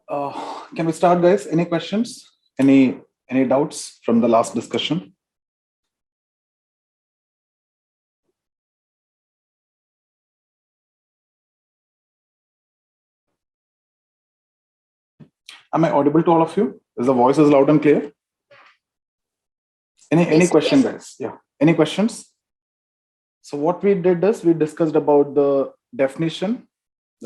Can we start, guys? Any questions? Any doubts from the last discussion? Am I audible to all of you? Is the voice is loud and clear? Any question, guys? Yeah. Any questions? So what we did is we discussed about the definition,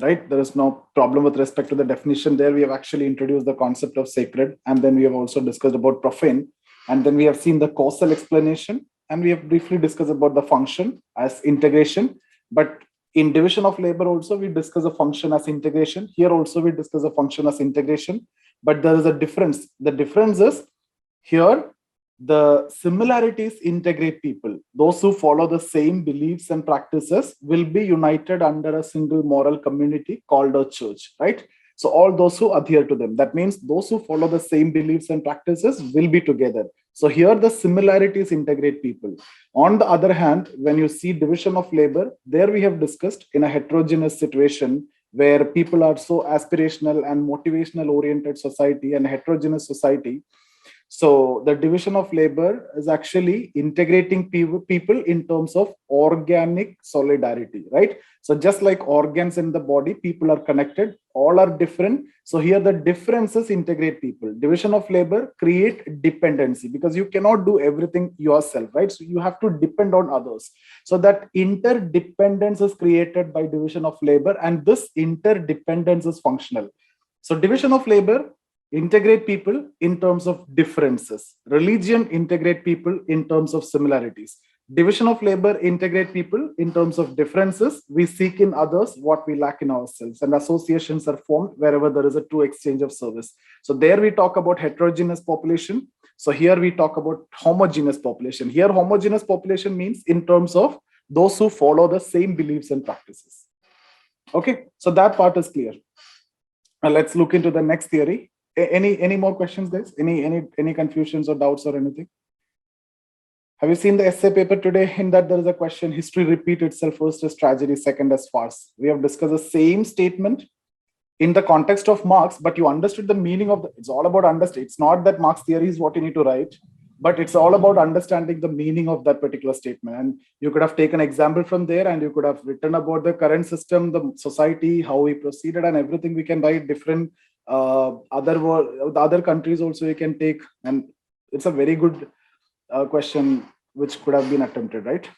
right? There is no problem with respect to the definition there. We have actually introduced the concept of sacred, and then we have also discussed about profane, and then we have seen the causal explanation, and we have briefly discussed about the function as integration. But in division of labor also, we discuss a function as integration. Here also we discuss a function as integration, but there is a difference. The difference is here, the similarities integrate people. Those who follow the same beliefs and practices will be united under a single moral community called a church, right? So all those who adhere to them, that means those who follow the same beliefs and practices will be together. So here the similarities integrate people. On the other hand, when you see division of labor, there we have discussed in a heterogeneous situation where people are so aspirational and motivational oriented society and heterogeneous society. So the division of labor is actually integrating people in terms of organic solidarity, right? So just like organs in the body, people are connected, all are different. So here the differences integrate people. Division of labor create dependency because you cannot do everything yourself, right? So you have to depend on others. So that interdependence is created by division of labor, and this interdependence is functional. So division of labor integrate people in terms of differences. Religion integrate people in terms of similarities. Division of labor integrate people in terms of differences. We seek in others what we lack in ourselves, and associations are formed wherever there is a true exchange of service. So there we talk about heterogeneous population. So here we talk about homogeneous population. Here homogeneous population means in terms of those who follow the same beliefs and practices. Okay, so that part is clear. Now let's look into the next theory. Any more questions, guys? Any confusions or doubts or anything? Have you seen the essay paper today? In that there is a question: history repeat itself, first as tragedy, second as farce. We have discussed the same statement in the context of Marx, but you understood the meaning of it's all about understanding. It's not that Marx theory is what you need to write, but it's all about understanding the meaning of that particular statement. And you could have taken example from there, and you could have written about the current system, the society, how we proceeded, and everything. We can write different other countries also you can take, and it's a very good question which could have been attempted, right?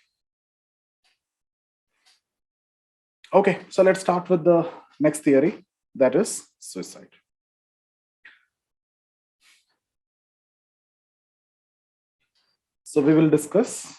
Okay, so let's start with the next theory, that is suicide. So we will discuss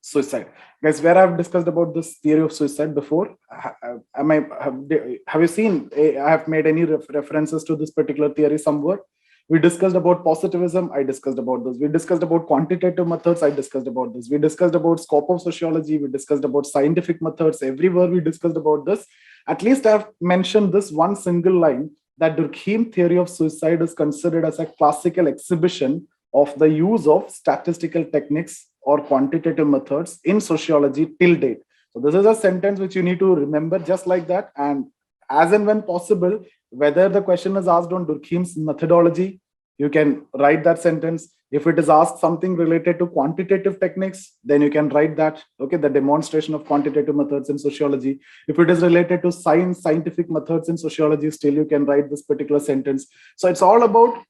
suicide, guys. Where I've discussed about this theory of suicide before, have you seen? I have made any references to this particular theory somewhere. We discussed about positivism. I discussed about this. We discussed about quantitative methods. I discussed about this. We discussed about scope of sociology. We discussed about scientific methods. Everywhere we discussed about this. At least I've mentioned this one single line, that Durkheim theory of suicide is considered as a classical exhibition of the use of statistical techniques or quantitative methods in sociology till date. So this is a sentence which you need to remember just like that. And as and when possible, whether the question is asked on Durkheim's methodology, you can write that sentence. If it is asked something related to quantitative techniques, then you can write that, okay, the demonstration of quantitative methods in sociology. If it is related to scientific methods in sociology, still you can write this particular sentence. So it's all about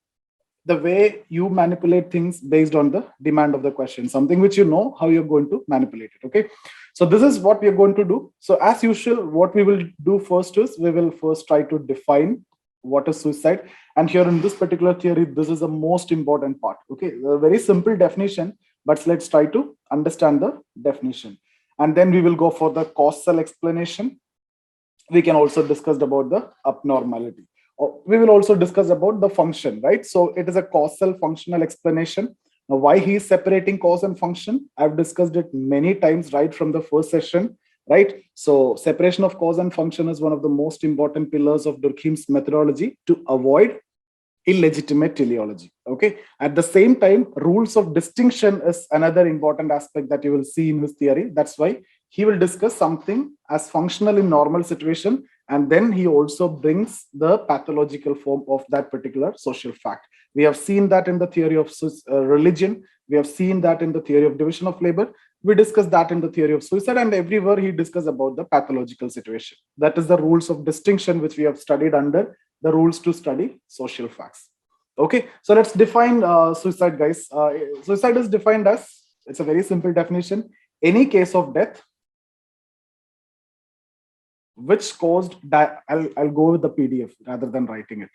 the way you manipulate things based on the demand of the question, something which you know how you're going to manipulate it. Okay, so this is what we're going to do. So as usual, what we will do first is we will first try to define what is suicide. And here in this particular theory, this is the most important part. Okay, a very simple definition, but let's try to understand the definition. And then we will go for the causal explanation. We can also discuss about the abnormality. We will also discuss about the function, right? So it is a causal functional explanation. Now, why he is separating cause and function, I've discussed it many times right from the first session, right? So separation of cause and function is one of the most important pillars of Durkheim's methodology to avoid illegitimate teleology. Okay, at the same time, rules of distinction is another important aspect that you will see in his theory. That's why he will discuss something as functional in normal situation and then he also brings the pathological form of that particular social fact. We have seen that in the theory of religion. We have seen that in the theory of division of labor. We discussed that in the theory of suicide, and everywhere he discussed about the pathological situation. That is the rules of distinction which we have studied under the rules to study social facts. Okay, so let's define suicide, guys. Suicide is defined as, it's a very simple definition, any case of death which caused, I'll go with the PDF rather than writing it.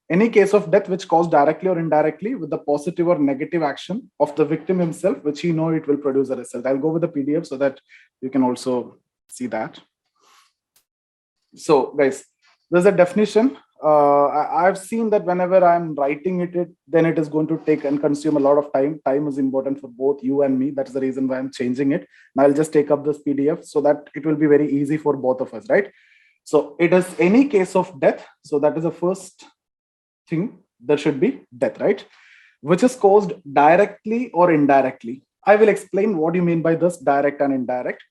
Any case of death which caused directly or indirectly with the positive or negative action of the victim himself, which he know it will produce a result. I'll go with the PDF so that you can also see that. So guys, there's a definition. I've seen that whenever I'm writing it, then it is going to take and consume a lot of time. Time is important for both you and me. That's the reason why I'm changing it. Now I'll just take up this PDF so that it will be very easy for both of us, right? So it is any case of death. So that is the first thing. There should be death, right? Which is caused directly or indirectly. I will explain what you mean by this direct and indirect.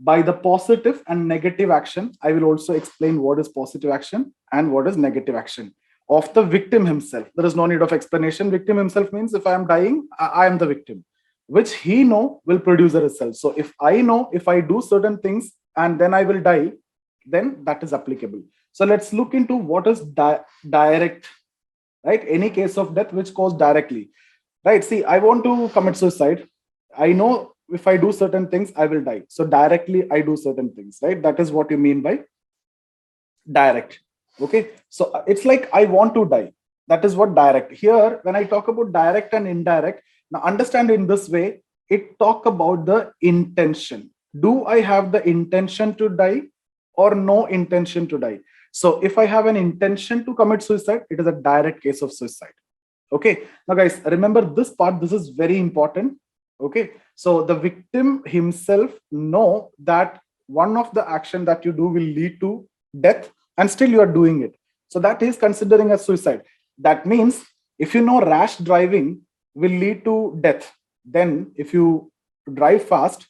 By the positive and negative action, I will also explain what is positive action and what is negative action of the victim himself. There is no need of explanation. Victim himself means if I am dying, I am the victim, which he know will produce a result. So if I know if I do certain things and then I will die, then that is applicable. So let's look into what is direct, right? Any case of death which caused directly, right? See, I want to commit suicide. I know if I do certain things, I will die. So directly, I do certain things, right? That is what you mean by direct. Okay. So it's like I want to die. That is what direct. Here, when I talk about direct and indirect, now understand in this way, it talk about the intention. Do I have the intention to die or no intention to die? So if I have an intention to commit suicide, it is a direct case of suicide. Okay. Now guys, remember this part. This is very important. Okay, so the victim himself know that one of the action that you do will lead to death and still you are doing it. So that is considering as suicide. That means if you know rash driving will lead to death, then if you drive fast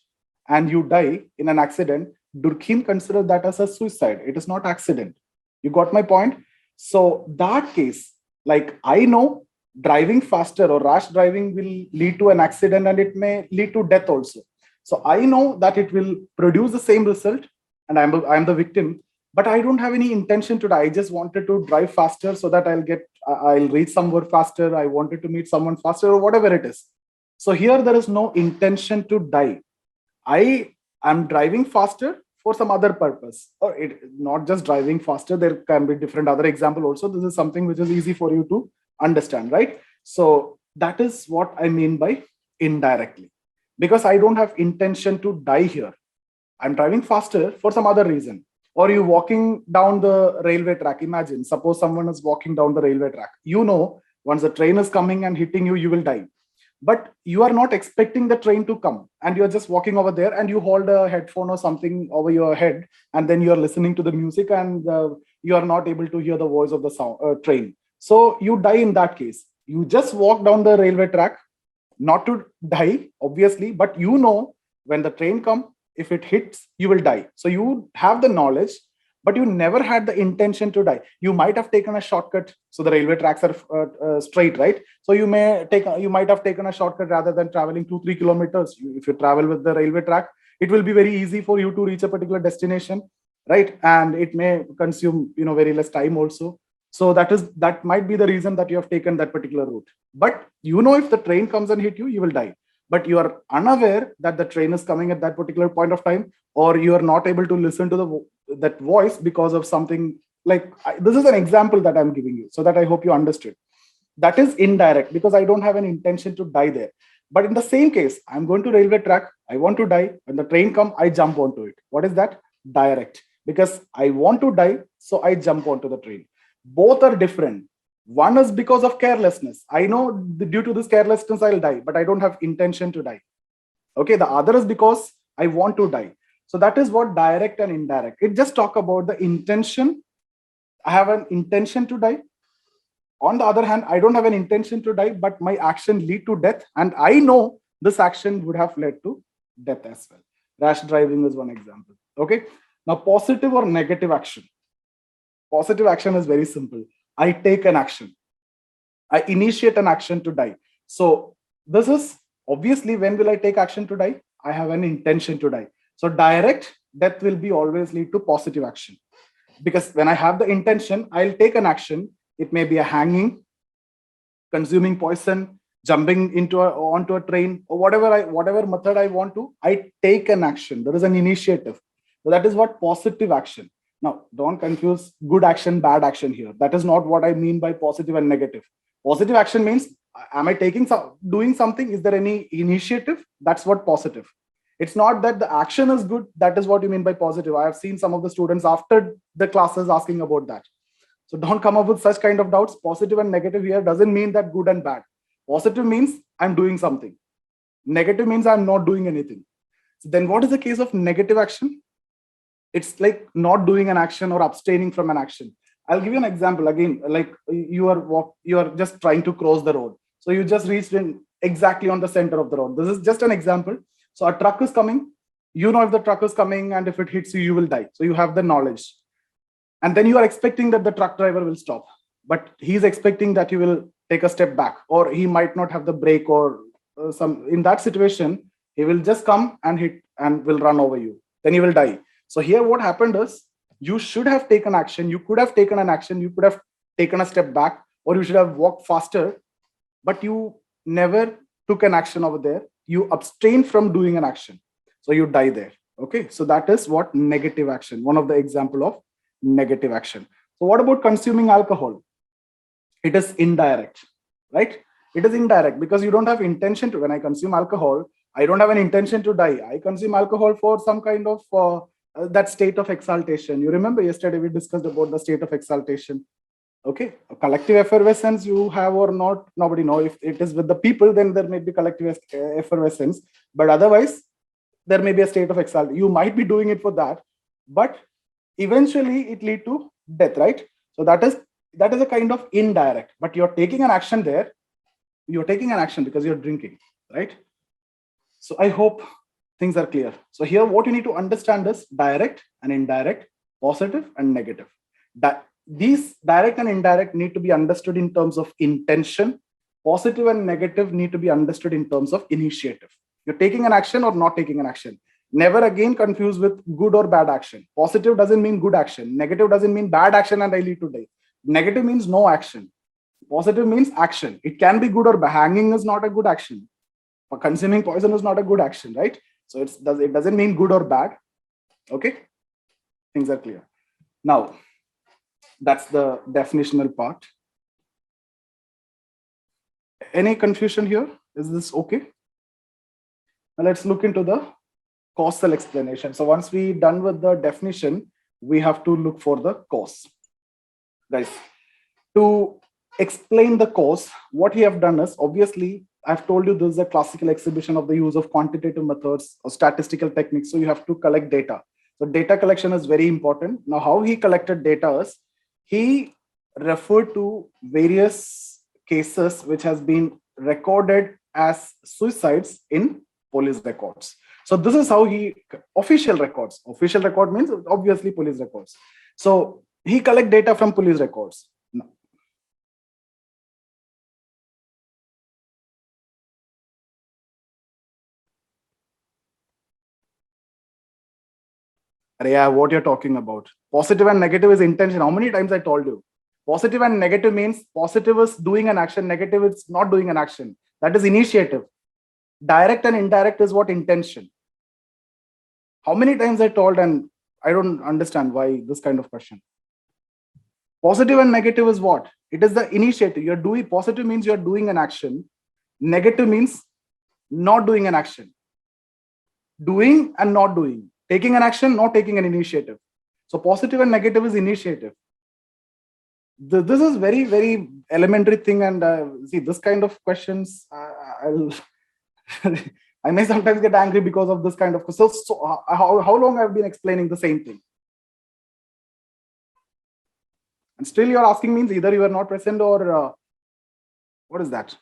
and you die in an accident, Durkheim considered that as a suicide. It is not accident. You got my point? So that case, like I know driving faster or rash driving will lead to an accident and it may lead to death also. So I know that it will produce the same result and I'm the victim, but I don't have any intention to die. I just wanted to drive faster so that I'll reach somewhere faster. I wanted to meet someone faster or whatever it is. So here there is no intention to die. I am driving faster for some other purpose, or not just driving faster. There can be different other example also. This is something which is easy for you to understand, right? So that is what I mean by indirectly, because I don't have intention to die here. I'm driving faster for some other reason. Or you walking down the railway track. Imagine, suppose someone is walking down the railway track. You know, once the train is coming and hitting you, you will die. But you are not expecting the train to come and you're just walking over there and you hold a headphone or something over your head and then you're listening to the music and you are not able to hear the voice of the train. So you die in that case. You just walk down the railway track, not to die, obviously, but you know when the train comes, if it hits, you will die. So you have the knowledge, but you never had the intention to die. You might have taken a shortcut. So the railway tracks are straight, right? So you might have taken a shortcut rather than traveling 2-3 kilometers. If you travel with the railway track, it will be very easy for you to reach a particular destination, right? And it may consume, very less time also. So that might be the reason that you have taken that particular route. But if the train comes and hit you, you will die. But you are unaware that the train is coming at that particular point of time, or you are not able to listen to that voice because of something like this is an example that I'm giving you so that I hope you understood. That is indirect because I don't have an intention to die there. But in the same case, I'm going to railway track. I want to die. When the train comes, I jump onto it. What is that? Direct. Because I want to die, so I jump onto the train. Both are different. One is because of carelessness. I know due to this carelessness, I'll die, but I don't have intention to die. Okay. The other is because I want to die. So that is what direct and indirect. It just talk about the intention. I have an intention to die. On the other hand, I don't have an intention to die, but my action lead to death. And I know this action would have led to death as well. Rash driving is one example. Okay. Now, positive or negative action. Positive action is very simple. I take an action. I initiate an action to die. So this is obviously, when will I take action to die? I have an intention to die. So direct death will be always lead to positive action. Because when I have the intention, I'll take an action. It may be a hanging, consuming poison, jumping onto a train, or whatever method I want to. I take an action. There is an initiative. So that is what positive action. Now, don't confuse good action, bad action here. That is not what I mean by positive and negative. Positive action means, am I doing something? Is there any initiative? That's what positive. It's not that the action is good. That is what you mean by positive. I have seen some of the students after the classes asking about that. So don't come up with such kind of doubts. Positive and negative here doesn't mean that good and bad. Positive means I'm doing something. Negative means I'm not doing anything. So then what is the case of negative action? It's like not doing an action or abstaining from an action. I'll give you an example. Again, like you are just trying to cross the road. So you just reached in exactly on the center of the road. This is just an example. So a truck is coming. You know if the truck is coming, and if it hits you, you will die. So you have the knowledge. And then you are expecting that the truck driver will stop. But he's expecting that you will take a step back, or he might not have the brake, or in that situation, he will just come and hit and will run over you. Then you will die. So here what happened is, you should have taken action. You could have taken an action. You could have taken a step back, or you should have walked faster, but you never took an action over there. You abstain from doing an action. So you die there. Okay. So that is what negative action, one of the example of negative action. So what about consuming alcohol? It is indirect, right? It is indirect because you don't have intention to. When I consume alcohol, I don't have an intention to die. I consume alcohol for some kind of that state of exaltation. You remember yesterday we discussed about the state of exaltation. Okay, a collective effervescence you have or not, nobody know. If it is with the people, then there may be collective effervescence, but otherwise there may be a state of exaltation. You might be doing it for that, but eventually it lead to death, right? So that is a kind of indirect, but you're taking an action there. You're taking an action because you're drinking, right? So I hope things are clear. So here what you need to understand is direct and indirect, positive and negative. These direct and indirect need to be understood in terms of intention. Positive and negative need to be understood in terms of initiative. You're taking an action or not taking an action. Never again confuse with good or bad action. Positive doesn't mean good action. Negative doesn't mean bad action and I lead to die. Negative means no action. Positive means action. It can be good or bad. Hanging is not a good action. Consuming poison is not a good action, right? So it doesn't mean good or bad. Okay, things are clear. Now, that's the definitional part. Any confusion here? Is this okay? Now let's look into the causal explanation. So once we're done with the definition, we have to look for the cause. Guys, to explain the cause, what we have done is, obviously, I've told you this is a classical exhibition of the use of quantitative methods or statistical techniques. So you have to collect data. So data collection is very important. Now, how he collected data is, he referred to various cases which has been recorded as suicides in police records. So this is how official records. Official record means obviously police records. So he collect data from police records. Yeah, what you're talking about. Positive and negative is intention. How many times I told you? Positive and negative means positive is doing an action, negative is not doing an action. That is initiative. Direct and indirect is what? Intention. How many times I told, and I don't understand why this kind of question. Positive and negative is what? It is the initiative. You're doing, positive means you're doing an action. Negative means not doing an action. Doing and not doing. Taking an action, not taking an initiative. So positive and negative is initiative. This is very, very elementary thing. And see, this kind of questions, I may sometimes get angry because of this kind of. So how long I've been explaining the same thing? And still you're asking means either you are not present or what is that?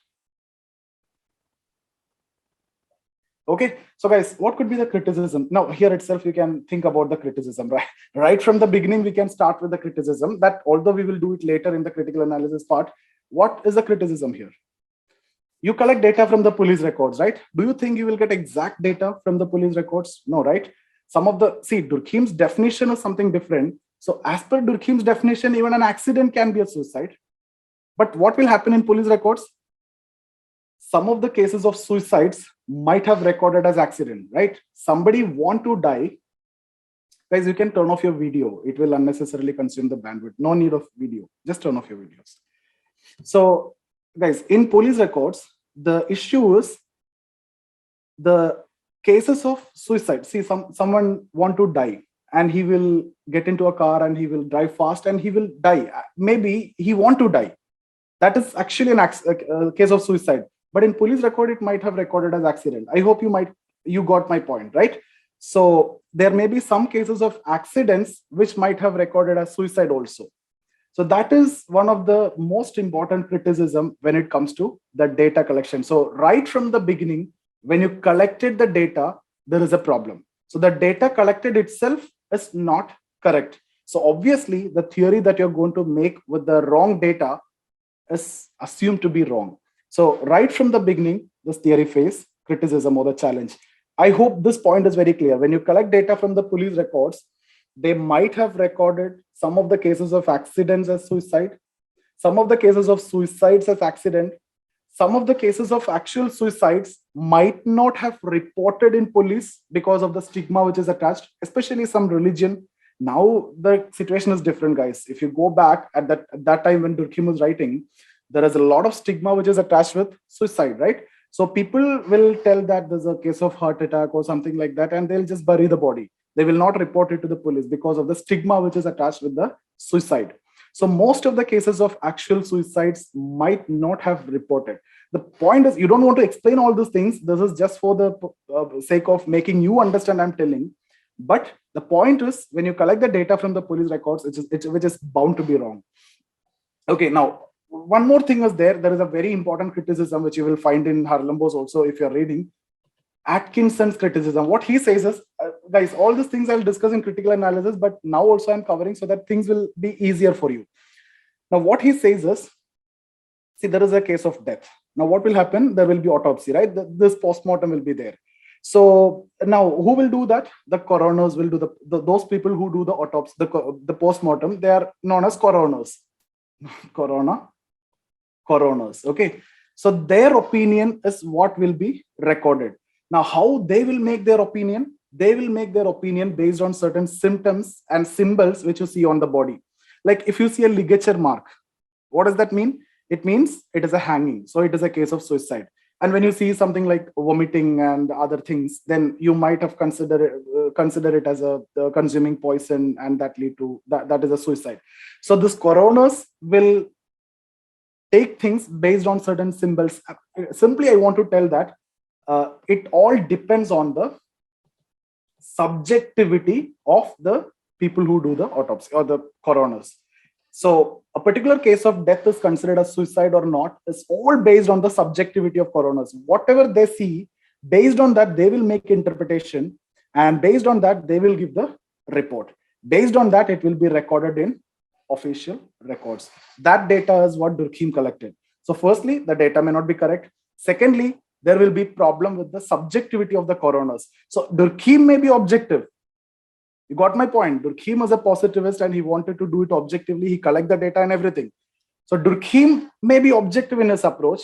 Okay, so guys, what could be the criticism? Now, here itself, you can think about the criticism, right? Right from the beginning, we can start with the criticism that although we will do it later in the critical analysis part, what is the criticism here? You collect data from the police records, right? Do you think you will get exact data from the police records? No, right? Some of the, see, Durkheim's definition is something different. So as per Durkheim's definition, even an accident can be a suicide. But what will happen in police records? Some of the cases of suicides might have recorded as accident, right? Somebody want to die. Guys, you can turn off your video. It will unnecessarily consume the bandwidth. No need of video. Just turn off your videos. So guys, in police records, the issue is the cases of suicide. See, someone want to die and he will get into a car and he will drive fast and he will die. Maybe he want to die. That is actually a case of suicide. But in police record, it might have recorded as accident. I hope you got my point, right? So there may be some cases of accidents which might have recorded as suicide also. So that is one of the most important criticism when it comes to the data collection. So right from the beginning, when you collected the data, there is a problem. So the data collected itself is not correct. So obviously, the theory that you're going to make with the wrong data is assumed to be wrong. So right from the beginning, this theory face criticism or the challenge. I hope this point is very clear. When you collect data from the police records, they might have recorded some of the cases of accidents as suicide, some of the cases of suicides as accident, some of the cases of actual suicides might not have reported in police because of the stigma which is attached, especially some religion. Now the situation is different, guys. If you go back at that time when Durkheim was writing, there is a lot of stigma which is attached with suicide, right? So people will tell that there's a case of heart attack or something like that, and they'll just bury the body. They will not report it to the police because of the stigma which is attached with the suicide. So most of the cases of actual suicides might not have reported. The point is, you don't want to explain all these things. This is just for the sake of making you understand I'm telling. But the point is, when you collect the data from the police records, which is bound to be wrong. Okay, now, one more thing is there is a very important criticism which you will find in Harlambos also if you're reading. Atkinson's criticism. What he says is, guys, all these things I'll discuss in critical analysis, but now also I'm covering so that things will be easier for you. Now, what he says is, see, there is a case of death. Now, what will happen? There will be autopsy, right? This postmortem will be there. So now, who will do that? The coroners will do those people who do the autopsy, the postmortem. They are known as coroners. Coroners. Okay. So their opinion is what will be recorded. Now, how they will make their opinion? They will make their opinion based on certain symptoms and symbols which you see on the body. Like if you see a ligature mark, what does that mean? It means it is a hanging. So it is a case of suicide. And when you see something like vomiting and other things, then you might have consider it as a consuming poison, and that lead to that is a suicide. So this coroners will take things based on certain symbols. Simply, I want to tell that it all depends on the subjectivity of the people who do the autopsy or the coroners. So a particular case of death is considered as suicide or not is all based on the subjectivity of coroners. Whatever they see, based on that, they will make interpretation, and based on that, they will give the report. Based on that, it will be recorded in official records. That data is what Durkheim collected. So firstly, the data may not be correct. Secondly, there will be problem with the subjectivity of the coroners. So Durkheim may be objective. You got my point. Durkheim was a positivist and he wanted to do it objectively. He collect the data and everything. So Durkheim may be objective in his approach.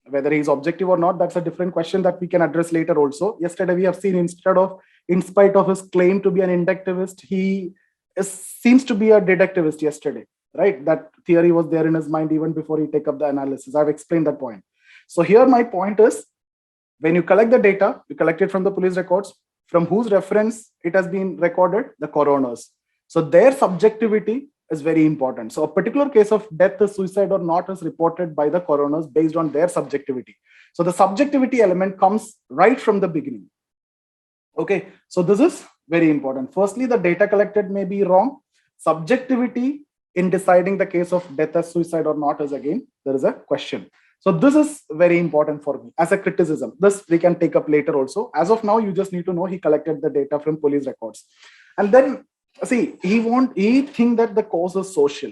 Whether he's objective or not, that's a different question that we can address later also. Yesterday, we have seen in spite of his claim to be an inductivist, he seems to be a deductivist yesterday, right? That theory was there in his mind even before he take up the analysis. I've explained that point. So here my point is, when you collect the data, you collect it from the police records, from whose reference it has been recorded, the coroners. So their subjectivity is very important. So a particular case of death is suicide or not is reported by the coroners based on their subjectivity. So the subjectivity element comes right from the beginning. Okay, so this is very important. Firstly, the data collected may be wrong. Subjectivity in deciding the case of death as suicide or not is again, there is a question. So this is very important for me as a criticism. This we can take up later also. As of now, you just need to know he collected the data from police records. And then see, he think that the cause is social.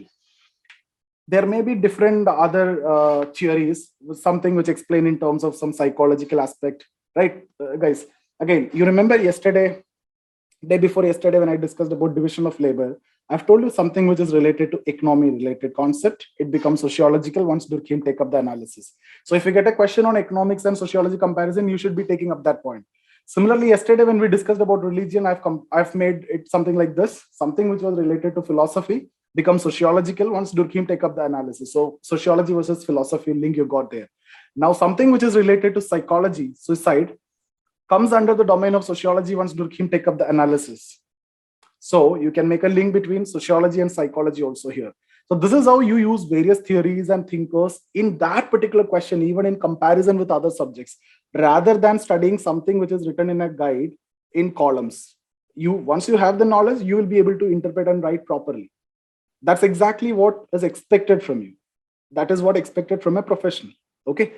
There may be different other theories, something which explain in terms of some psychological aspect, right? Guys, again, you remember day before yesterday, when I discussed about division of labor, I've told you something which is related to economy related concept. It becomes sociological once Durkheim take up the analysis. So if you get a question on economics and sociology comparison, you should be taking up that point. Similarly, yesterday when we discussed about religion, I've made it something like this, something which was related to philosophy becomes sociological once Durkheim take up the analysis. So sociology versus philosophy link you got there. Now something which is related to psychology, suicide, comes under the domain of sociology once Durkheim take up the analysis. So you can make a link between sociology and psychology also here. So this is how you use various theories and thinkers in that particular question, even in comparison with other subjects, rather than studying something which is written in a guide in columns. Once you have the knowledge, you will be able to interpret and write properly. That's exactly what is expected from you. That is what expected from a professional. Okay.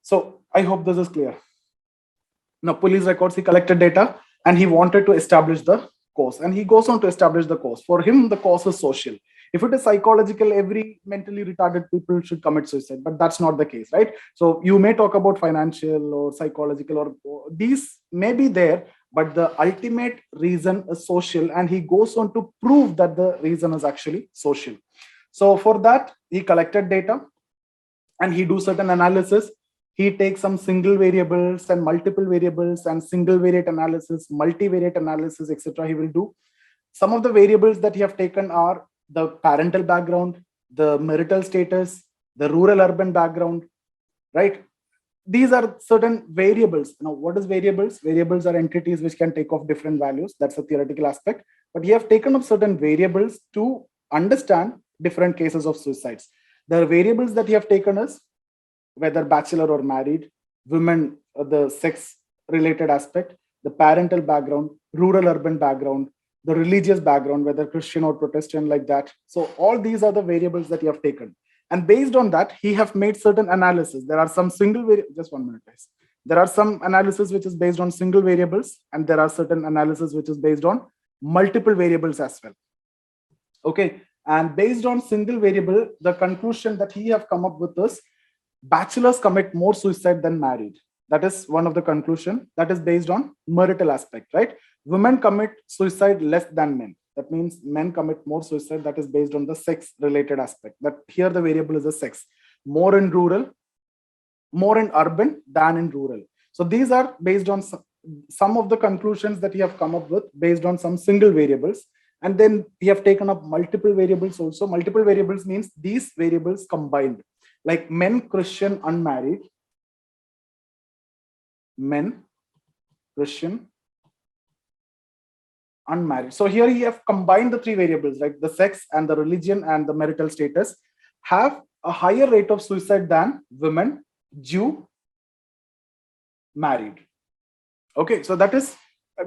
So I hope this is clear. Now, police records, he collected data and he wanted to establish the cause, and he goes on to establish the cause. For him, the cause is social. If it is psychological, every mentally retarded people should commit suicide, but that's not the case, right? So you may talk about financial or psychological, or these may be there, but the ultimate reason is social, and he goes on to prove that the reason is actually social. So for that, he collected data and he do certain analysis. He takes some single variables and multiple variables and single variate analysis, multivariate analysis, etc. He will do. Some of the variables that he have taken are the parental background, the marital status, the rural urban background, right? These are certain variables. Now, what is variables? Variables are entities which can take off different values. That's a theoretical aspect. But he have taken up certain variables to understand different cases of suicides. The variables that he have taken is whether bachelor or married, women, the sex related aspect, the parental background, rural urban background, the religious background, whether Christian or Protestant, like that. So all these are the variables that you have taken. And based on that, he have made certain analysis. There are some single variables, just 1 minute, guys. There are some analysis which is based on single variables, and there are certain analysis which is based on multiple variables as well. Okay, and based on single variable, the conclusion that he have come up with is bachelors commit more suicide than married. That is one of the conclusion. That is based on marital aspect, right? Women commit suicide less than men. That means men commit more suicide. That is based on the sex related aspect. That here the variable is the sex. More in rural, more in urban than in rural. So these are based on some of the conclusions that you have come up with based on some single variables. And then we have taken up multiple variables also. Multiple variables means these variables combined. Like men, Christian, unmarried, men, Christian, unmarried. So here you have combined the three variables, like the sex and the religion and the marital status, have a higher rate of suicide than women, Jew, married. Okay, so that is,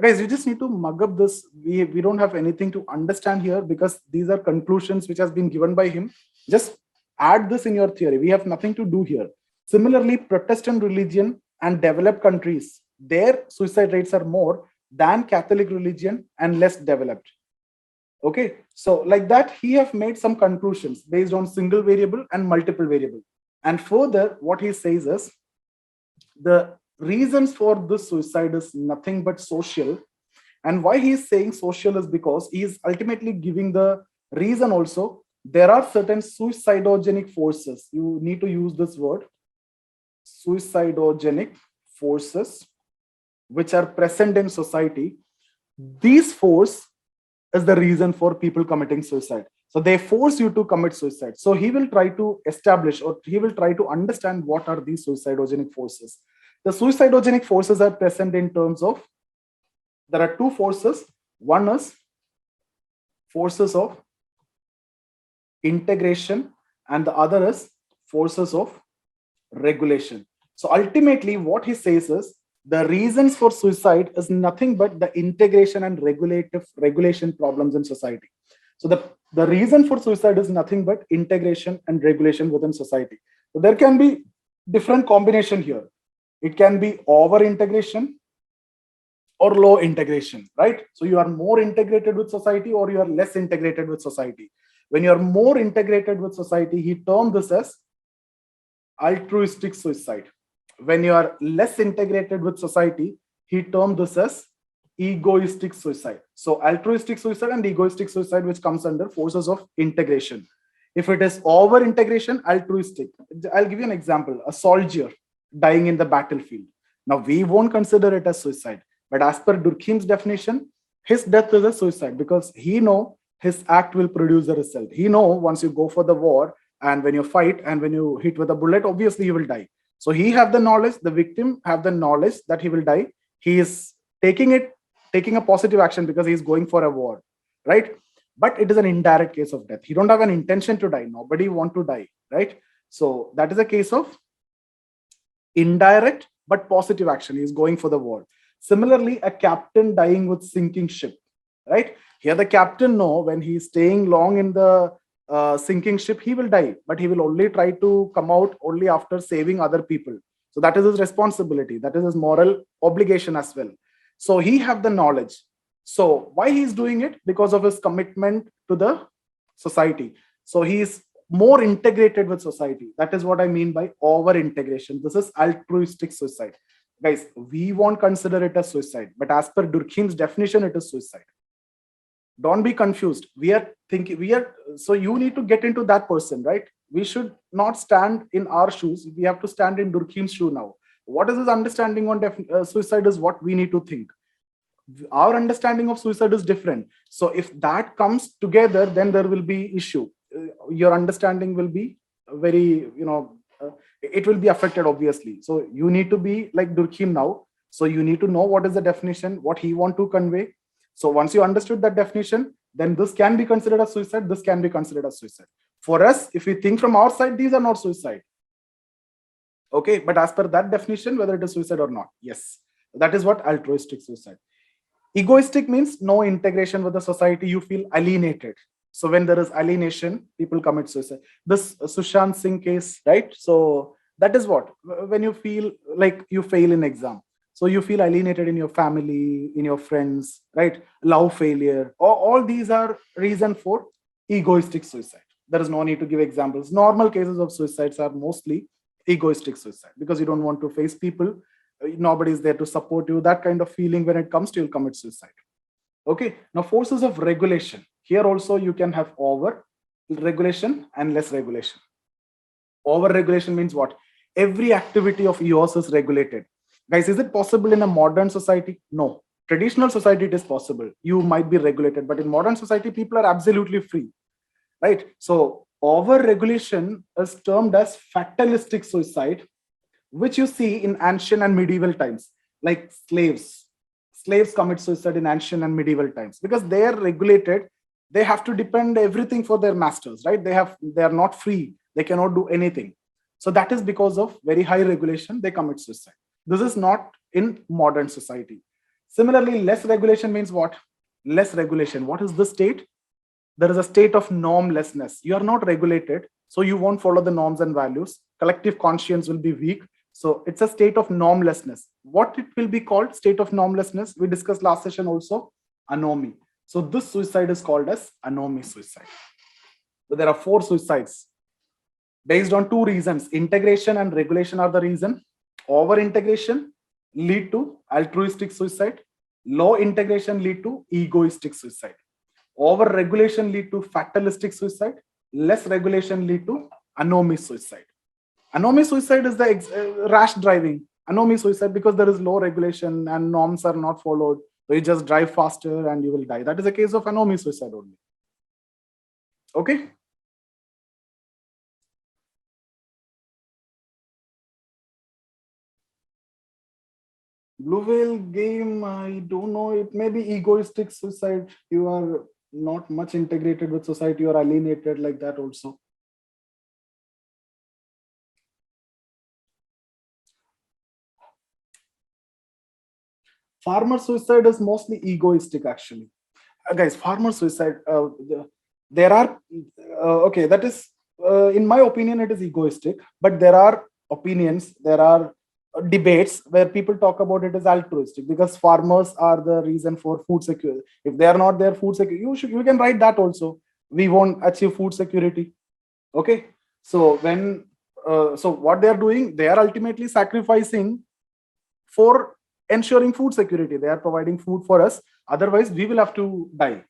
guys, you just need to mug up this. We don't have anything to understand here because these are conclusions which has been given by him. Just add this in your theory. We have nothing to do here. Similarly, Protestant religion and developed countries, their suicide rates are more than Catholic religion and less developed. Okay, so like that, he have made some conclusions based on single variable and multiple variable. And further, what he says is the reasons for this suicide is nothing but social. And why he is saying social is because he is ultimately giving the reason also. There are certain suicidogenic forces. You need to use this word, suicidogenic forces, which are present in society. These force is the reason for people committing suicide. So they force you to commit suicide. So he will try to establish, or he will try to understand what are these suicidogenic forces. The suicidogenic forces are present in terms of, there are two forces. One is forces of integration and the other is forces of regulation. So ultimately what he says is the reasons for suicide is nothing but the integration and regulation problems in society. So the reason for suicide is nothing but integration and regulation within society. So there can be different combination here. It can be over integration or low integration, right? So you are more integrated with society or you are less integrated with society. When you are more integrated with society, he termed this as altruistic suicide. When you are less integrated with society, he termed this as egoistic suicide. So altruistic suicide and egoistic suicide, which comes under forces of integration. If it is over integration, altruistic. I'll give you an example. A soldier dying in the battlefield. Now, we won't consider it as suicide, but as per Durkheim's definition, his death is a suicide because he know his act will produce a result. He know once you go for the war and when you fight and when you hit with a bullet, obviously you will die. So he have the knowledge, the victim have the knowledge that he will die. He is taking a positive action because he is going for a war, right? But it is an indirect case of death. He don't have an intention to die. Nobody want to die, right? So that is a case of indirect but positive action. He is going for the war. Similarly, a captain dying with sinking ship, right? Here the captain know when he is staying long in the sinking ship, he will die, but he will only try to come out only after saving other people. So that is his responsibility. That is his moral obligation as well. So he have the knowledge. So why he's doing it? Because of his commitment to the society. So he is more integrated with society. That is what I mean by over integration. This is altruistic suicide. Guys, we won't consider it as suicide, but as per Durkheim's definition, it is suicide. Don't be confused. So you need to get into that person, right? We should not stand in our shoes. We have to stand in Durkheim's shoe now. What is his understanding on suicide is what we need to think. Our understanding of suicide is different. So if that comes together, then there will be issue. Your understanding will be very, it will be affected, obviously. So you need to be like Durkheim now. So you need to know what is the definition, what he want to convey. So once you understood that definition, then this can be considered as suicide. This can be considered as suicide. For us, if we think from our side, these are not suicide. Okay, but as per that definition, whether it is suicide or not, yes, that is what altruistic suicide. Egoistic means no integration with the society. You feel alienated. So when there is alienation, people commit suicide. This Sushant Singh case, right? So that is what, when you feel like you fail in exam. So you feel alienated in your family, in your friends, right? Love failure. All these are reason for egoistic suicide. There is no need to give examples. Normal cases of suicides are mostly egoistic suicide because you don't want to face people. Nobody is there to support you. That kind of feeling when it comes to, you'll commit suicide. Okay. Now, forces of regulation. Here also you can have over regulation and less regulation. Over regulation means what? Every activity of yours is regulated. Guys, is it possible in a modern society? No. Traditional society, it is possible. You might be regulated, but in modern society, people are absolutely free, right? So over regulation is termed as fatalistic suicide, which you see in ancient and medieval times, like slaves. Slaves commit suicide in ancient and medieval times because they are regulated. They have to depend everything for their masters, right? They are not free. They cannot do anything. So that is because of very high regulation, they commit suicide. This is not in modern society. Similarly, less regulation means what? Less regulation. What is the state? There is a state of normlessness. You are not regulated, so you won't follow the norms and values. Collective conscience will be weak. So it's a state of normlessness. What it will be called, state of normlessness, we discussed last session also, anomy. So this suicide is called as anomy suicide. So there are 4 suicides based on 2 reasons. Integration and regulation are the reason. Over integration lead to altruistic suicide. Low integration lead to egoistic suicide. Over regulation lead to fatalistic suicide. Less regulation lead to anomy suicide. Anomy suicide is the rash driving. Anomy suicide because there is low regulation and norms are not followed. So you just drive faster and you will die. That is a case of anomy suicide only. Okay. Blue whale game, I don't know. It may be egoistic suicide. You are not much integrated with society or alienated like that also. Farmer suicide is mostly egoistic, actually. Guys, farmer suicide, there are, okay, that is, in my opinion, it is egoistic, but there are opinions, there are debates where people talk about it as altruistic, because farmers are the reason for food security. If they are not there, food security, you can write that also. We won't achieve food security. Okay, so when so what they are doing, they are ultimately sacrificing for ensuring food security. They are providing food for us, otherwise we will have to die,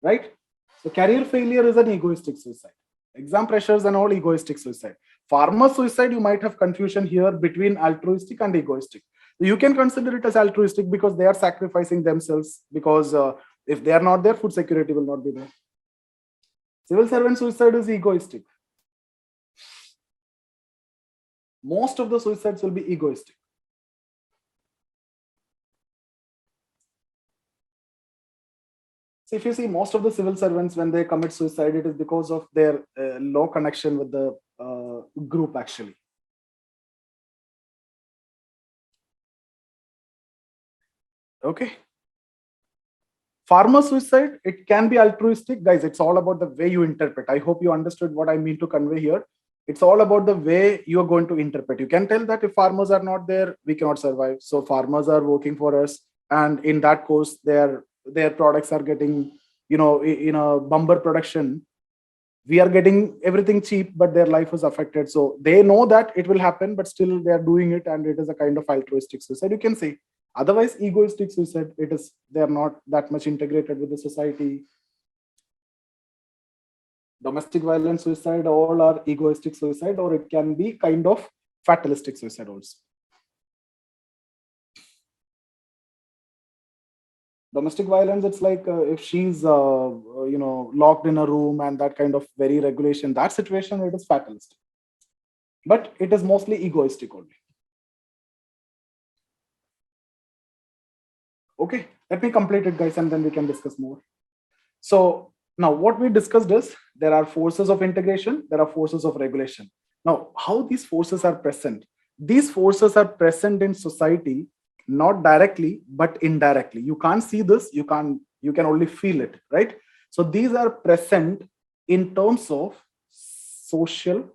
right? So career failure is an egoistic suicide. Exam pressures and all, egoistic suicide. Farmer suicide, you might have confusion here between altruistic and egoistic. You can consider it as altruistic because they are sacrificing themselves, because if they are not there, food security will not be there. Civil servant suicide is egoistic. Most of the suicides will be egoistic. So if you see most of the civil servants, when they commit suicide, it is because of their low connection with the group actually. Okay. Farmer suicide, it can be altruistic. Guys, it's all about the way you interpret. I hope you understood what I mean to convey here. It's all about the way you're going to interpret. You can tell that if farmers are not there, we cannot survive. So farmers are working for us. And in that course, their products are getting, in a bumper production, we are getting everything cheap, but their life is affected. So they know that it will happen, but still they are doing it. And it is a kind of altruistic suicide, you can say. Otherwise, egoistic suicide, they are not that much integrated with the society. Domestic violence suicide, all are egoistic suicide, or it can be kind of fatalistic suicide also. Domestic violence, it's like if she's locked in a room and that kind of very regulation, that situation, it is fatalistic, but it is mostly egoistic only. Okay, let me complete it, guys, and then we can discuss more. So now what we discussed is there are forces of integration, there are forces of regulation. Now, how these forces are present? These forces are present in society, not directly, but indirectly. You can't see this, you can only feel it, right? So these are present in terms of social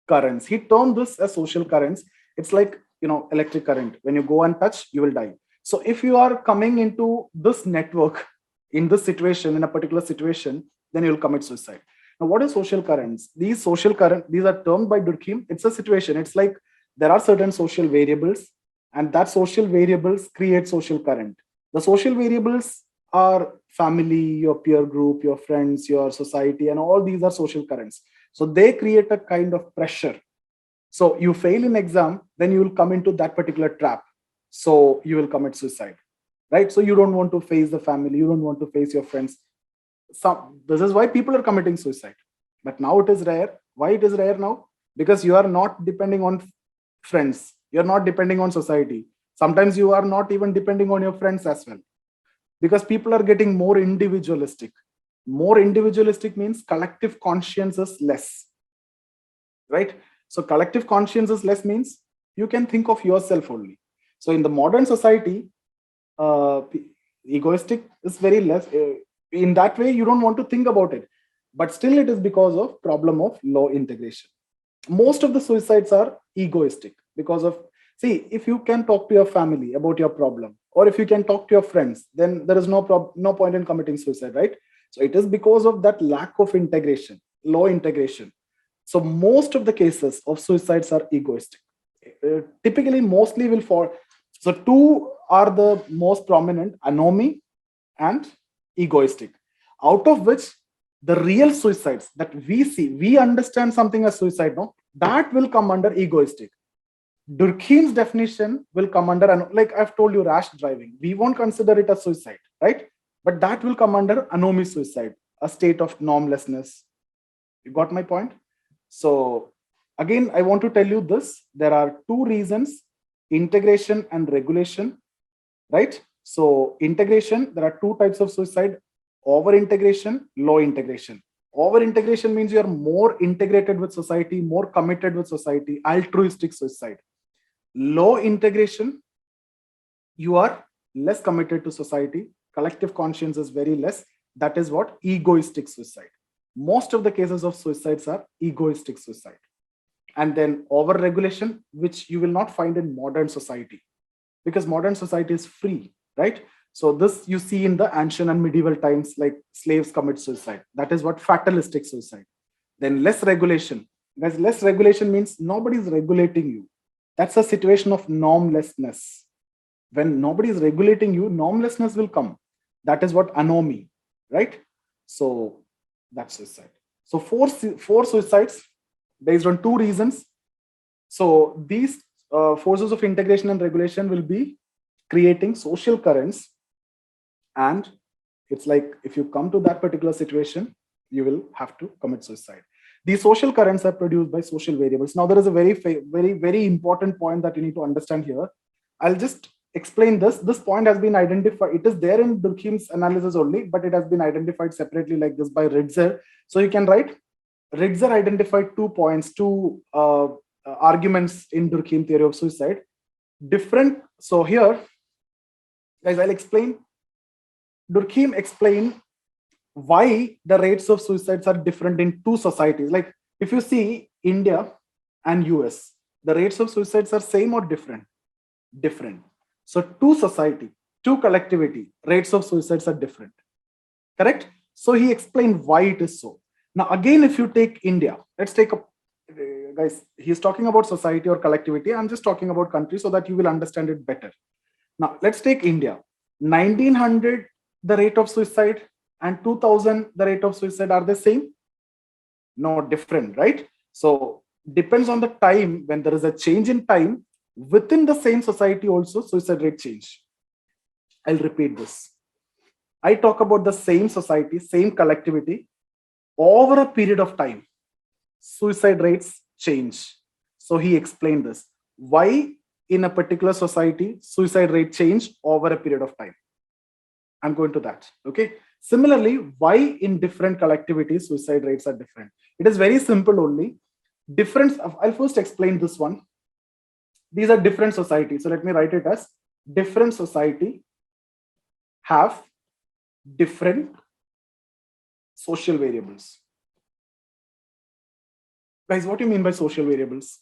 currents. He termed this as social currents. It's like, electric current. When you go and touch, you will die. So if you are coming into this network in this situation, in a particular situation, then you will commit suicide. Now, what is social currents? These social currents, these are termed by Durkheim. It's a situation. It's like there are certain social variables, and that social variables create social current. The social variables are family, your peer group, your friends, your society, and all these are social currents. So they create a kind of pressure. So you fail in exam, then you will come into that particular trap. So you will commit suicide, right? So you don't want to face the family, you don't want to face your friends. This is why people are committing suicide. But now it is rare. Why it is rare now? Because you are not depending on friends. You're not depending on society. Sometimes you are not even depending on your friends as well. Because people are getting more individualistic. More individualistic means collective conscience is less, right? So collective conscience is less means you can think of yourself only. So in the modern society, egoistic is very less. In that way, you don't want to think about it. But still it is because of problem of low integration. Most of the suicides are egoistic because of, see, if you can talk to your family about your problem, or if you can talk to your friends, then there is no point in committing suicide, right? So it is because of that lack of integration, low integration. So most of the cases of suicides are egoistic. Typically, mostly will fall. So two are the most prominent, anomic and egoistic, out of which the real suicides that we see, we understand something as suicide, no? That will come under egoistic. Durkheim's definition will come under, like I've told you, rash driving. We won't consider it as suicide, right? But that will come under anomic suicide, a state of normlessness. You got my point? So again, I want to tell you this. There are two reasons, integration and regulation, right? So integration, there are two types of suicide: over integration, low integration. Over integration means you are more integrated with society, more committed with society, altruistic suicide. Low integration, you are less committed to society, collective conscience is very less. That is what egoistic suicide. Most of the cases of suicides are egoistic suicide. and then over-regulation, which you will not find in modern society, because modern society is free, right? So this you see in the ancient and medieval times, like slaves commit suicide. That is what fatalistic suicide. Then less regulation. Guys, less regulation means nobody is regulating you. That's a situation of normlessness. When nobody is regulating you, normlessness will come. That is what anomie, right? So that's suicide. So four suicides based on two reasons. So these forces of integration and regulation will be creating social currents, and it's like if you come to that particular situation, you will have to commit suicide. These social currents are produced by social variables. Now there is a very important point that you need to understand here. I'll just explain this. This point has been identified. It is there in Durkheim's analysis only, but it has been identified separately like this by Ritzer. So you can write, Ritzer identified 2 points, two arguments in Durkheim theory of suicide. Different. So here, guys, I'll explain. Durkheim explained why the rates of suicides are different in two societies. Like if you see India and US, the rates of suicides are same or different? Different. So two society, two collectivity, rates of suicides are different. Correct? So he explained why it is so. Now again, if you take India, let's take a, guys, he's talking about society or collectivity. I'm just talking about country so that you will understand it better. Now let's take India. 1900, the rate of suicide, and 2000, the rate of suicide, are the same? No, different, right? So depends on the time. When there is a change in time within the same society, also suicide rate change. I'll repeat this. I talk about the same society, same collectivity. Over a period of time, suicide rates change. So he explained this. Why in a particular society suicide rate change over a period of time? I'm going to that. Okay. Similarly, why in different collectivities suicide rates are different? It is very simple only. Difference of, I'll first explain this one. These are different societies. So let me write it as different society have different social variables. Guys, what do you mean by social variables?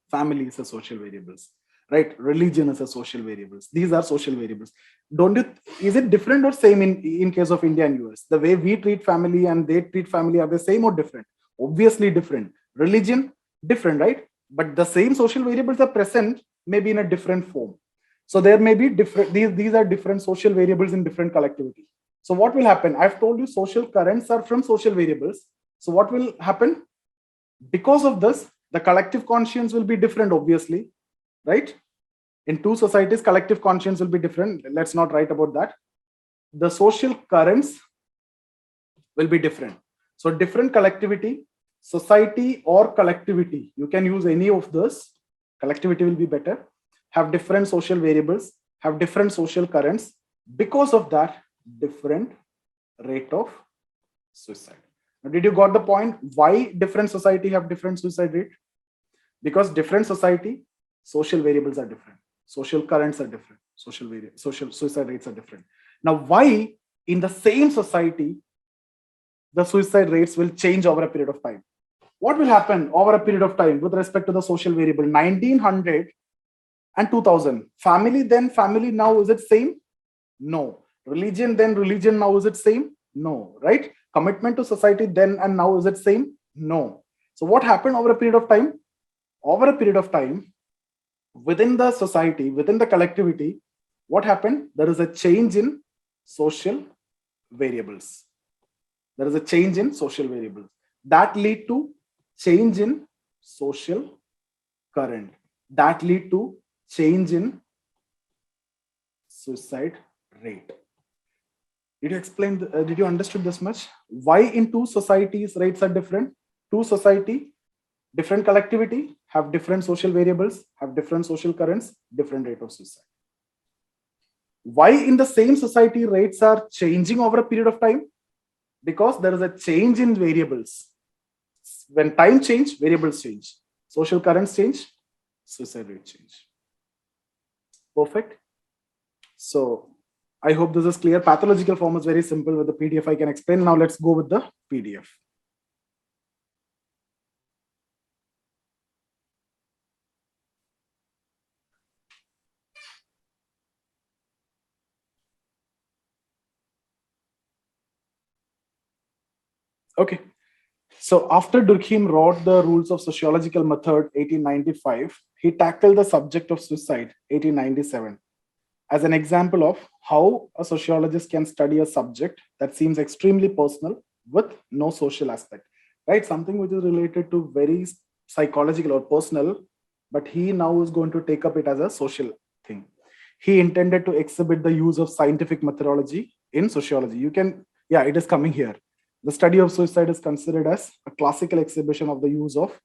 Family is a social variables, right? Religion is a social variables. These are social variables. Don't you, is it different or same in case of India and US? The way we treat family and they treat family, are the same or different? Obviously different. Religion, different, right? But the same social variables are present, maybe in a different form. So there may be different, these are different social variables in different collectivity. So what will happen? I've told you social currents are from social variables. So what will happen? Because of this, the collective conscience will be different, obviously, right? In two societies, collective conscience will be different. Let's not write about that. The social currents will be different. So different collectivity, society or collectivity, you can use any of this. Collectivity will be better. Have different social variables, have different social currents. Because of that, different rate of suicide. Now, did you got the point? Why different society have different suicide rate? Because different society, social variables are different. Social currents are different. Social suicide rates are different. Now, why in the same society, the suicide rates will change over a period of time? What will happen over a period of time with respect to the social variable? 1900 and 2000. Family then family now, is it same? No. Religion then religion now, is it same? No, right? Commitment to society then and now, is it same? No. So what happened over a period of time? Over a period of time, within the society, within the collectivity, what happened? There is a change in social variables. There is a change in social variables. That lead to change in social current. That lead to change in suicide rate. Did you explain, did you understood this much? Why in two societies rates are different? Two society, different collectivity, have different social variables, have different social currents, different rate of suicide. Why in the same society rates are changing over a period of time? Because there is a change in variables. When time change, variables change. Social currents change, suicide rate change. Perfect. So I hope this is clear. Pathological form is very simple. With the PDF I can explain. Now let's go with the PDF. Okay. So after Durkheim wrote the Rules of Sociological Method, 1895, he tackled the subject of suicide, 1897, as an example of how a sociologist can study a subject that seems extremely personal with no social aspect, right? Something which is related to very psychological or personal, but he now is going to take up it as a social thing. He intended to exhibit the use of scientific methodology in sociology. You can, yeah, it is coming here. The study of suicide is considered as a classical exhibition of the use of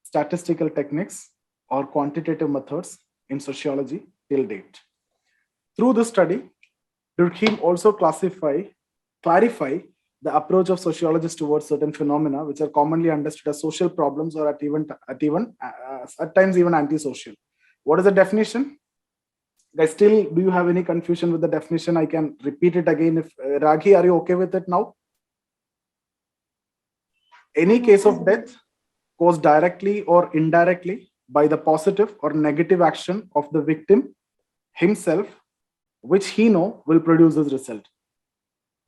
statistical techniques or quantitative methods in sociology till date. Through this study, Durkheim also clarify the approach of sociologists towards certain phenomena which are commonly understood as social problems or at times even antisocial. What is the definition? Guys, still, do you have any confusion with the definition? I can repeat it again. If Raghi, are you okay with it now? Any case of death caused directly or indirectly by the positive or negative action of the victim himself, which he know will produce this result.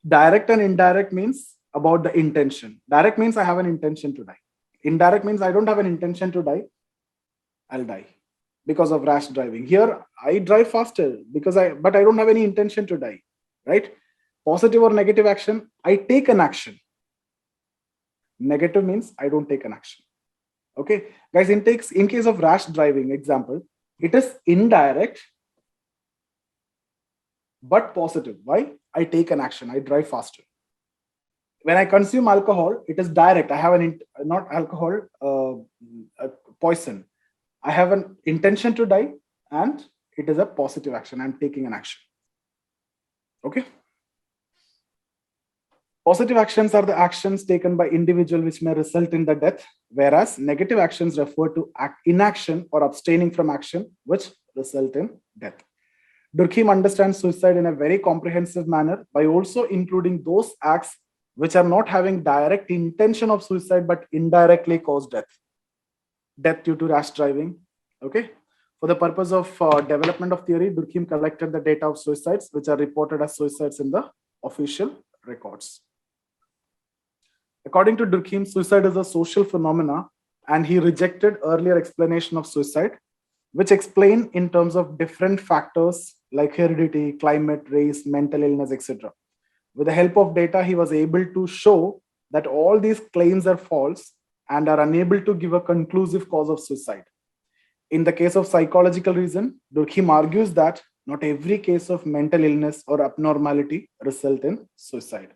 Direct and indirect means about the intention. Direct means I have an intention to die. Indirect means I don't have an intention to die. I'll die because of rash driving. Here, I drive faster but I don't have any intention to die, right? Positive or negative action, I take an action. Negative means I don't take an action. Okay, guys, in case of rash driving example, it is indirect but positive. Why? I take an action, I drive faster. When I consume alcohol, it is direct. I have not alcohol, poison. I have an intention to die and it is a positive action. I'm taking an action. Okay. Positive actions are the actions taken by individual which may result in the death, whereas negative actions refer to inaction or abstaining from action which result in death. Durkheim understands suicide in a very comprehensive manner by also including those acts which are not having direct intention of suicide but indirectly cause death. Death due to rash driving. Okay. For the purpose of development of theory, Durkheim collected the data of suicides which are reported as suicides in the official records. According to Durkheim, suicide is a social phenomena, and he rejected earlier explanation of suicide, which explain in terms of different factors like heredity, climate, race, mental illness, etc. With the help of data, he was able to show that all these claims are false and are unable to give a conclusive cause of suicide. In the case of psychological reason, Durkheim argues that not every case of mental illness or abnormality result in suicide.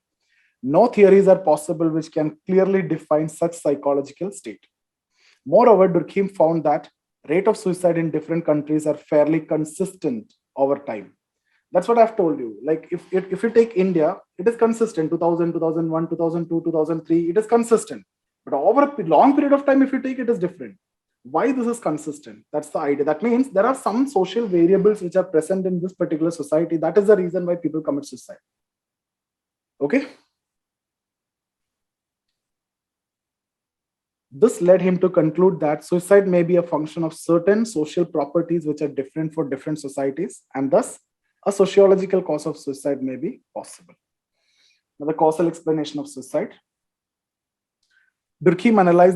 No theories are possible which can clearly define such psychological state. Moreover, Durkheim found that rate of suicide in different countries are fairly consistent over time. That's what I've told you. Like if you take India, it is consistent, 2000, 2001, 2002, 2003, it is consistent. But over a long period of time, if you take it is different. Why this is consistent? That's the idea. That means there are some social variables which are present in this particular society. That is the reason why people commit suicide. Okay. This led him to conclude that suicide may be a function of certain social properties which are different for different societies, and thus a sociological cause of suicide may be possible. Now, the causal explanation of suicide. Durkheim analyzed